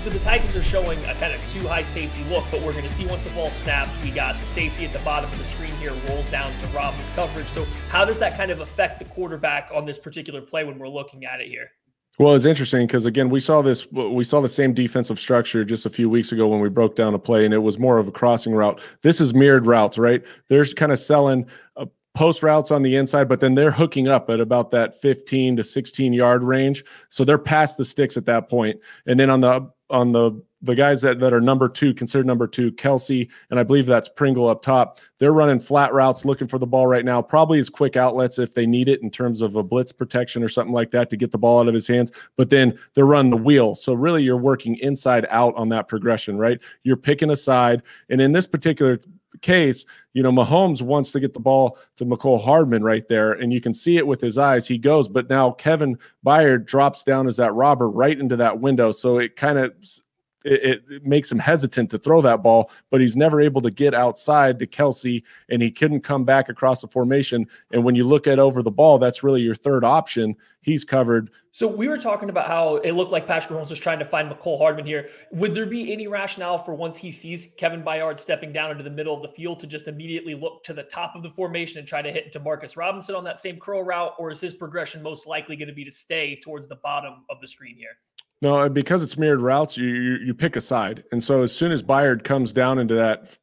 So the Titans are showing a kind of too high safety look, but we're going to see once the ball snaps, we got the safety at the bottom of the screen here, rolls down to Robbins coverage. So how does that kind of affect the quarterback on this particular play when we're looking at it here? Well, it's interesting because, again, we saw the same defensive structure just a few weeks ago when we broke down a play, and it was more of a crossing route. This is mirrored routes, right? They're kind of selling post routes on the inside, but then they're hooking up at about that 15 to 16-yard range. So they're past the sticks at that point. And then on the guys that are number two, considered number two, Kelsey, and I believe that's Pringle up top, they're running flat routes looking for the ball right now, probably as quick outlets if they need it in terms of a blitz protection or something like that to get the ball out of his hands. But then they're running the wheel. So really you're working inside out on that progression, right? You're picking a side. And in this particular case, Mahomes wants to get the ball to Mecole Hardman right there, and you can see it with his eyes. He goes, but now Kevin Byard drops down as that robber right into that window. So it kind of it makes him hesitant to throw that ball, but he's never able to get outside to Kelsey, and he couldn't come back across the formation. And when you look at over the ball, that's really your third option. He's covered. So we were talking about how it looked like Patrick Mahomes was trying to find Mecole Hardman here. Would there be any rationale for once he sees Kevin Byard stepping down into the middle of the field to just immediately look to the top of the formation and try to hit Demarcus Robinson on that same curl route, or is his progression most likely going to be to stay towards the bottom of the screen here? No, because it's mirrored routes, you pick a side. And so as soon as Byard comes down into that,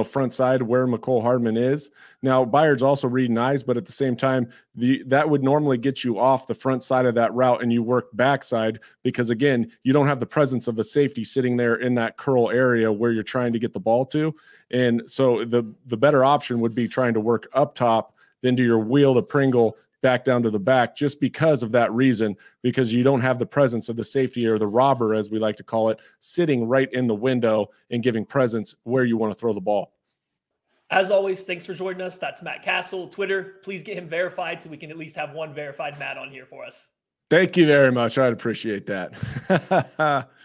front side where Mecole Hardman is, now Byard's also reading eyes, but at the same time, that would normally get you off the front side of that route and you work backside because, again, you don't have the presence of a safety sitting there in that curl area where you're trying to get the ball to. And so the better option would be trying to work up top, then do your wheel to Pringle, back down to the back, just because of that reason, because you don't have the presence of the safety or the robber, as we like to call it, sitting right in the window and giving presence where you want to throw the ball. As always, thanks for joining us. That's Matt Cassel, Twitter. Please get him verified so we can at least have one verified Matt on here for us. Thank you very much. I'd appreciate that.